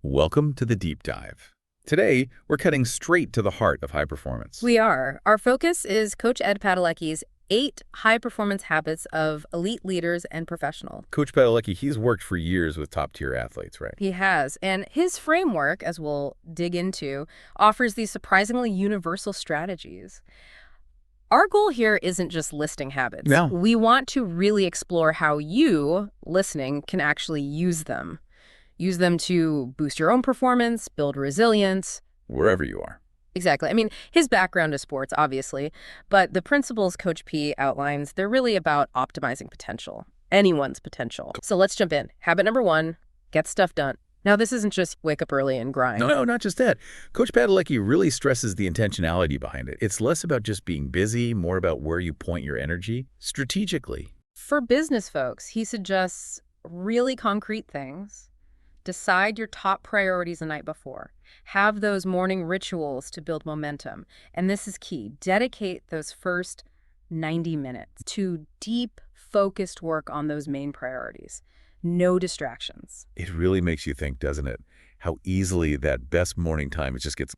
Welcome to the Deep Dive. Today, we're cutting straight to the heart of high performance. We are. Our focus is Coach Ed Padalecki's 8 high-performance habits of elite leaders and professionals. Coach Padalecki, he's worked for years with top-tier athletes, right? He has. And his framework, as we'll dig into, offers these surprisingly universal strategies. Our goal here isn't just listing habits. No. We want to really explore how you, listening, can actually use them. Use them to boost your own performance, build resilience. Wherever you are. Exactly. I mean, his background is sports, obviously, but the principles Coach P outlines, they're really about optimizing potential, anyone's potential. So let's jump in. Habit number 1, get stuff done. Now, this isn't just wake up early and grind. No, not just that. Coach Padalecki really stresses the intentionality behind it. It's less about just being busy, more about where you point your energy strategically. For business folks, he suggests really concrete things. Decide your top priorities the night before. Have those morning rituals to build momentum. And this is key. Dedicate those first 90 minutes to deep, focused work on those main priorities. No distractions. It really makes you think, doesn't it? How easily that best morning time just gets,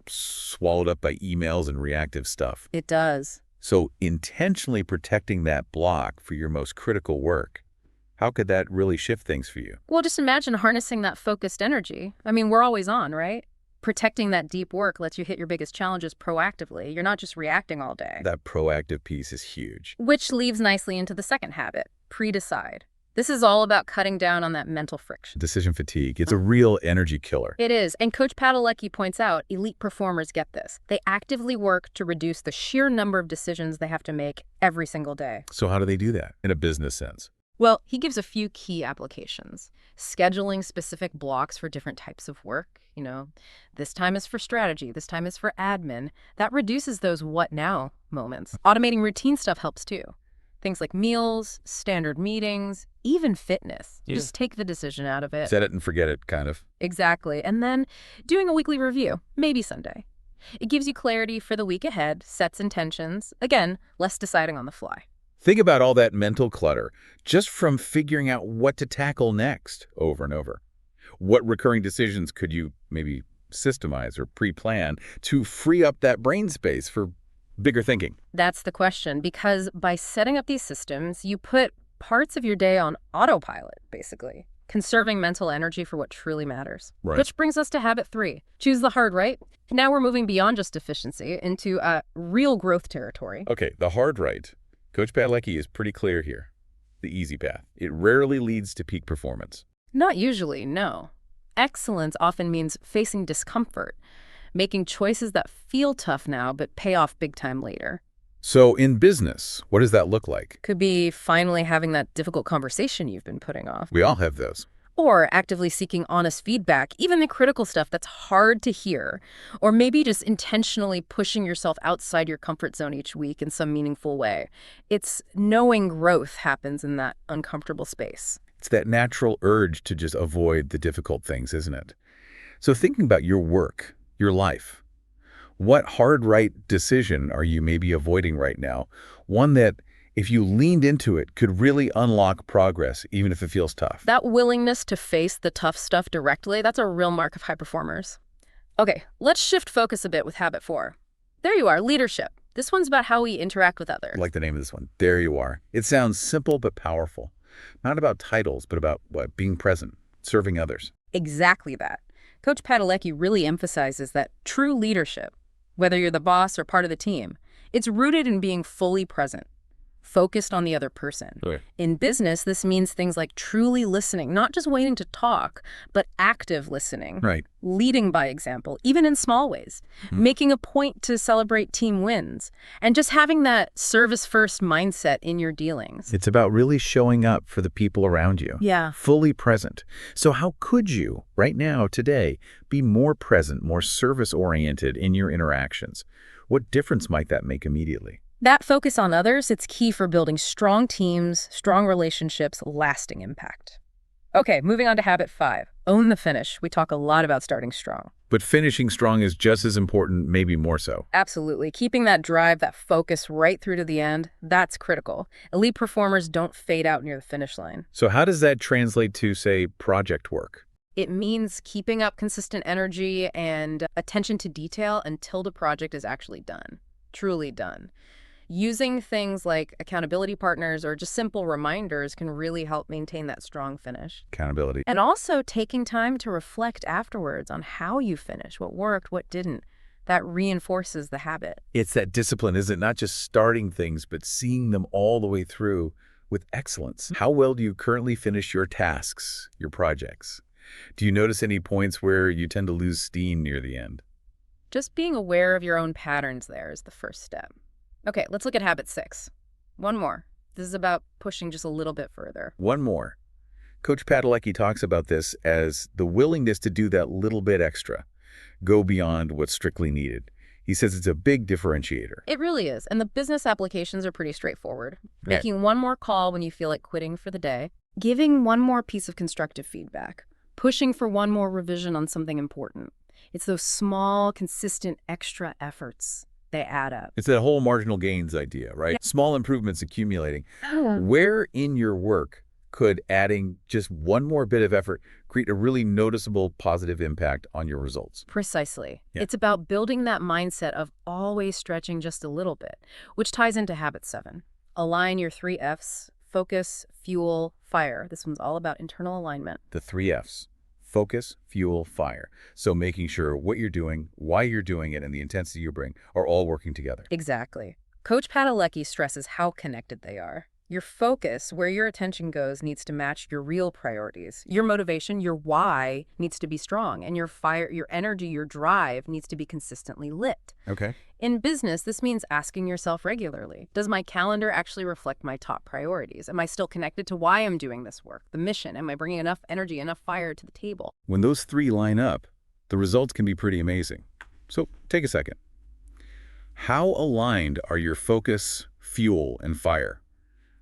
swallowed up by emails and reactive stuff. It does. So intentionally protecting that block for your most critical work. How could that really shift things for you? Well, just imagine harnessing that focused energy. I mean, we're always on, right? Protecting that deep work lets you hit your biggest challenges proactively. You're not just reacting all day. That proactive piece is huge. Which leads nicely into the second habit, pre-decide. This is all about cutting down on that mental friction. Decision fatigue. It's a real energy killer. It is. And Coach Padalecki points out elite performers get this. They actively work to reduce the sheer number of decisions they have to make every single day. So how do they do that in a business sense? Well, he gives a few key applications. Scheduling specific blocks for different types of work. This time is for strategy, this time is for admin. That reduces those what now moments. Automating routine stuff helps too. Things like meals, standard meetings, even fitness. Yeah. Just take the decision out of it. Set it and forget it, kind of. Exactly. And then doing a weekly review, maybe Sunday. It gives you clarity for the week ahead, sets intentions. Again, less deciding on the fly. Think about all that mental clutter just from figuring out what to tackle next over and over. What recurring decisions could you maybe systemize or pre-plan to free up that brain space for bigger thinking? That's the question, because by setting up these systems, you put parts of your day on autopilot, basically, conserving mental energy for what truly matters. Right. Which brings us to habit 3. Choose the hard right. Now we're moving beyond just efficiency into real growth territory. Okay, the hard right. Coach Padalecki is pretty clear here. The easy path. It rarely leads to peak performance. Not usually, no. Excellence often means facing discomfort, making choices that feel tough now but pay off big time later. So in business, what does that look like? Could be finally having that difficult conversation you've been putting off. We all have those. Or actively seeking honest feedback, even the critical stuff that's hard to hear. Or maybe just intentionally pushing yourself outside your comfort zone each week in some meaningful way. It's knowing growth happens in that uncomfortable space. It's that natural urge to just avoid the difficult things, isn't it? So thinking about your work, your life, what hard right decision are you maybe avoiding right now? One that, if you leaned into it, could really unlock progress, even if it feels tough. That willingness to face the tough stuff directly, that's a real mark of high performers. Okay, let's shift focus a bit with habit 4. There you are, leadership. This one's about how we interact with others. I like the name of this one. There you are. It sounds simple but powerful. Not about titles, but about being present, serving others. Exactly that. Coach Padalecki really emphasizes that true leadership, whether you're the boss or part of the team, it's rooted in being fully present. Focused on the other person. Okay. In business, this means things like truly listening, not just waiting to talk, but active listening. Right. Leading by example, even in small ways. Making a point to celebrate team wins. And just having that service-first mindset in your dealings. It's about really showing up for the people around you. Yeah. Fully present. So how could you, right now, today, be more present, more service-oriented in your interactions? What difference might that make immediately? That focus on others, it's key for building strong teams, strong relationships, lasting impact. Okay, moving on to habit 5. Own the finish. We talk a lot about starting strong. But finishing strong is just as important, maybe more so. Absolutely. Keeping that drive, that focus right through to the end, that's critical. Elite performers don't fade out near the finish line. So how does that translate to, say, project work? It means keeping up consistent energy and attention to detail until the project is actually done, truly done. Using things like accountability partners or just simple reminders can really help maintain that strong finish. Accountability. And also taking time to reflect afterwards on how you finish, what worked, what didn't. That reinforces the habit. It's that discipline, isn't it? Not just starting things, but seeing them all the way through with excellence. How well do you currently finish your tasks, your projects? Do you notice any points where you tend to lose steam near the end? Just being aware of your own patterns there is the first step. Okay, let's look at habit 6. One more. This is about pushing just a little bit further. One more. Coach Padalecki talks about this as the willingness to do that little bit extra, go beyond what's strictly needed. He says it's a big differentiator. It really is, and the business applications are pretty straightforward. Yeah. Making one more call when you feel like quitting for the day, giving one more piece of constructive feedback, pushing for one more revision on something important. It's those small, consistent, extra efforts. They add up. It's that whole marginal gains idea, right? Yeah. Small improvements accumulating. Where in your work could adding just one more bit of effort create a really noticeable positive impact on your results? Precisely. Yeah. It's about building that mindset of always stretching just a little bit, which ties into habit 7. Align your 3 Fs: focus, fuel, fire. This one's all about internal alignment. The 3 Fs. Focus, fuel, fire. So making sure what you're doing, why you're doing it, and the intensity you bring are all working together. Exactly. Coach Padalecki stresses how connected they are. Your focus, where your attention goes, needs to match your real priorities. Your motivation, your why, needs to be strong, and your fire, your energy, your drive needs to be consistently lit. Okay. In business, this means asking yourself regularly, does my calendar actually reflect my top priorities? Am I still connected to why I'm doing this work, the mission? Am I bringing enough energy, enough fire to the table? When those 3 line up, the results can be pretty amazing. So take a second. How aligned are your focus, fuel, and fire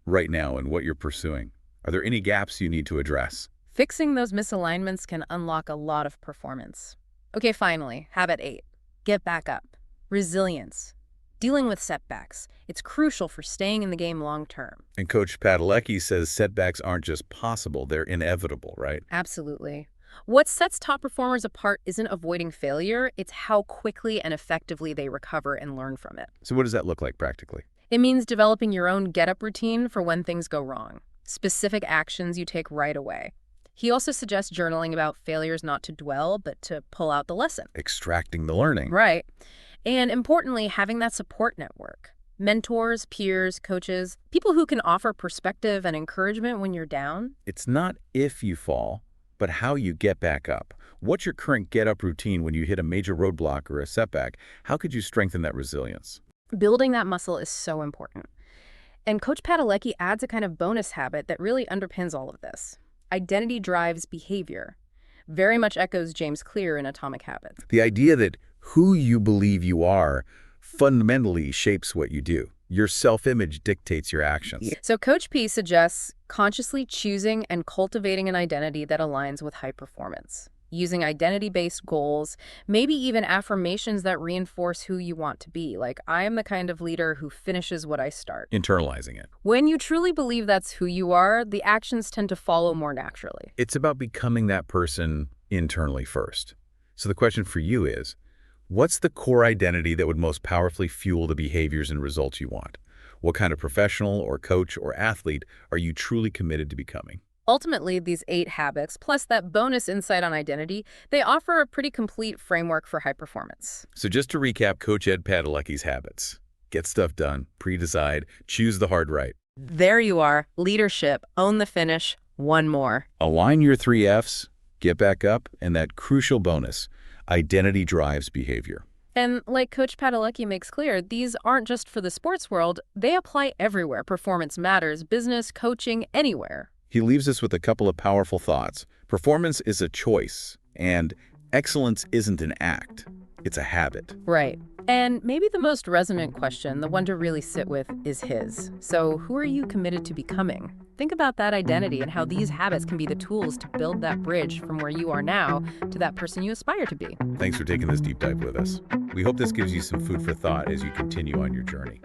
right now in what you're pursuing? Are there any gaps you need to address? Fixing those misalignments can unlock a lot of performance. Okay, finally, habit 8. Get back up. Resilience. Dealing with setbacks. It's crucial for staying in the game long term. And Coach Padalecki says setbacks aren't just possible, they're inevitable, right? Absolutely. What sets top performers apart isn't avoiding failure, it's how quickly and effectively they recover and learn from it. So what does that look like practically? It means developing your own get-up routine for when things go wrong. Specific actions you take right away. He also suggests journaling about failures, not to dwell, but to pull out the lesson. Extracting the learning. Right. And importantly, having that support network. Mentors, peers, coaches, people who can offer perspective and encouragement when you're down. It's not if you fall, but how you get back up. What's your current get-up routine when you hit a major roadblock or a setback? How could you strengthen that resilience? Building that muscle is so important. And Coach Padalecki adds a kind of bonus habit that really underpins all of this. Identity drives behavior. Very much echoes James Clear in Atomic Habits. The idea that who you believe you are fundamentally shapes what you do. Your self-image dictates your actions. So Coach P suggests consciously choosing and cultivating an identity that aligns with high performance. Using identity-based goals, maybe even affirmations that reinforce who you want to be, like, I am the kind of leader who finishes what I start. Internalizing it. When you truly believe that's who you are, the actions tend to follow more naturally. It's about becoming that person internally first. So the question for you is, what's the core identity that would most powerfully fuel the behaviors and results you want? What kind of professional or coach or athlete are you truly committed to becoming? Ultimately, these 8 habits, plus that bonus insight on identity, they offer a pretty complete framework for high performance. So just to recap Coach Ed Padalecki's habits: get stuff done, pre-decide, choose the hard right. There you are. Leadership, own the finish, one more. Align your 3 Fs, get back up, and that crucial bonus, identity drives behavior. And like Coach Padalecki makes clear, these aren't just for the sports world, they apply everywhere. Performance matters, business, coaching, anywhere. He leaves us with a couple of powerful thoughts. Performance is a choice, and excellence isn't an act. It's a habit. Right. And maybe the most resonant question, the one to really sit with, is his. So who are you committed to becoming? Think about that identity and how these habits can be the tools to build that bridge from where you are now to that person you aspire to be. Thanks for taking this deep dive with us. We hope this gives you some food for thought as you continue on your journey.